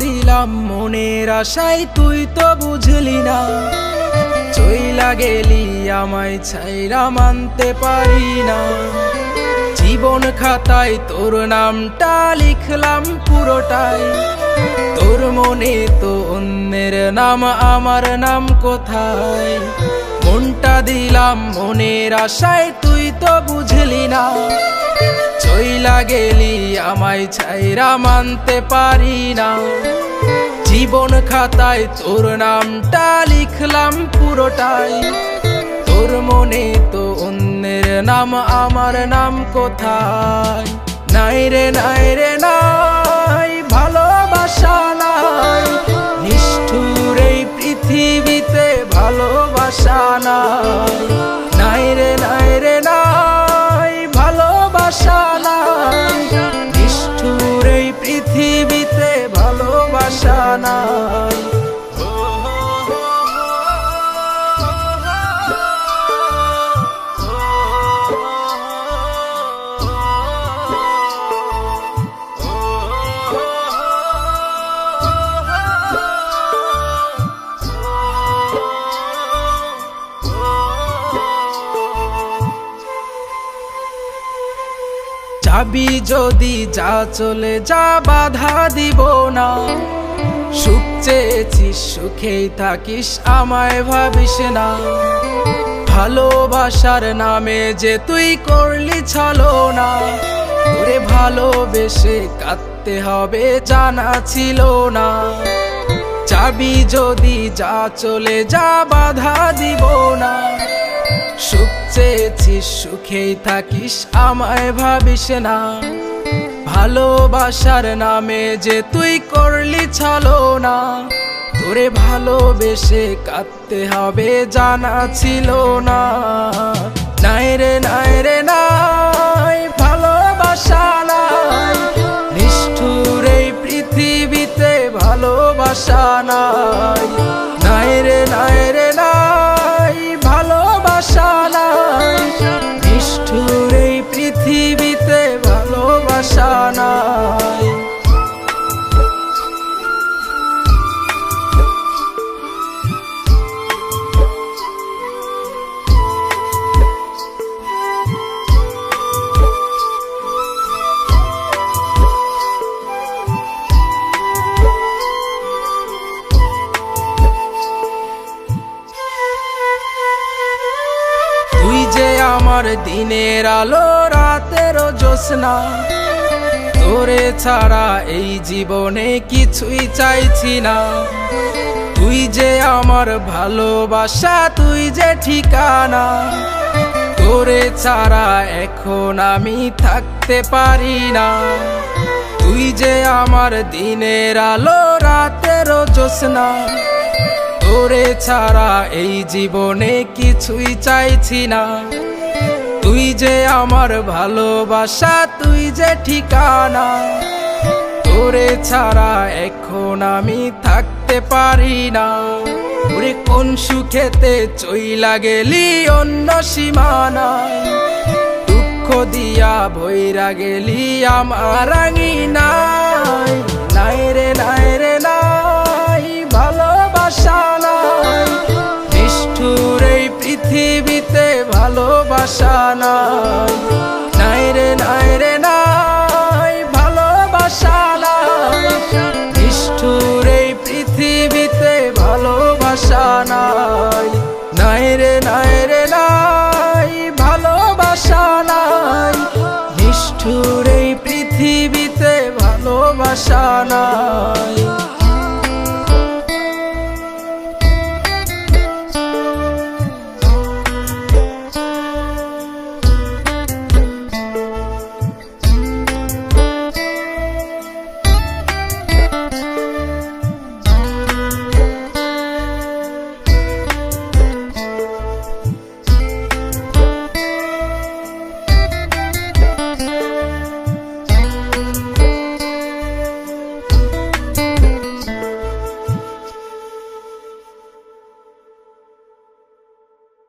দিলাম মনের আশায়, তুই তো বুঝলি না। চইলা গেলি আমায় ছাইরা মানতে পারি না। জীবন খাতায় তোর নামটা লিখলাম পুরোটাই, তোর মনে তো অন্যের নাম, আমার নাম কোথায়? মনটা দিলাম মনের আশায়, তুই তো বুঝলি না। চইলা গেলি আমায় ছাইরা মানতে পারি না। জীবন খাতায় তোর নামটা লিখলাম পুরোটাই, তোর মনে তো অন্যের নাম, আমার নাম কোথায়? নাই রে নাই রে নাই, ভালোবাসা নাই, নিষ্ঠুর এই পৃথিবীতে ভালোবাসা নাই। নাই রে নাই রে নাই, ভালোবাসা নাই, নিষ্ঠুর এই পৃথিবীতে ভালোবাসা নাই। যাবি যদি যা, চলে যা, বাধা দিব না। সুখ চেয়েছিস সুখেই থাকিস, আমায় ভাবিস না। ভালোবাসার নামে যে তুই করলি ছলনা, তোরে ভালোবেসে কাঁদতে হবে জানা ছিল না। যাবি যদি যা, চলে যা, বাধা দিব না। সুখ চেয়েছিস সুখেই থাকিস, আমায় ভাবিস না। ভালোবাসার নামে যে তুই করলি ছলনা, তোরে ভালোবেসে কাঁদতে হবে জানা ছিল না। নাই রে নাই রে নাই, ভালোবাসা নাই, নিষ্ঠুর এই পৃথিবীতে ভালোবাসা নাই। নাই রে নাই রে নাই, ভালোবাসা নাই, নিষ্ঠুর এই পৃথিবীতে ভালোবাসা নাই। তুই যে আমার দিনের আলো, রাতের জ্যোৎস্না, তোরে ছাড়া এই জীবনে কিছুই চাইছি না। তুই যে আমার ভালোবাসা, তুই যে ঠিকানা, তোরে ছাড়া এখন আমি থাকতে পারি না। তুই যে আমার দিনের আলো, রাতের জ্যোৎস্না, তোরে ছাড়া এই জীবনে কিছুই চাইছি না। তুই যে আমার ভালোবাসা, তুই যে ঠিকানা, তোরে ছাড়া এখন আমি থাকতে পারি না। ওরে কোন সুখেতে চইলা গেলি অন্য সীমানায়, দুঃখ দিয়া ভইরা গেলি আমার আঙিনায়। নাই রে নাই রে নাই, ভালোবাসা নাই, নিষ্ঠুর এই পৃথিবীতে ভালোবাসা নাই। নাই রে নাই রে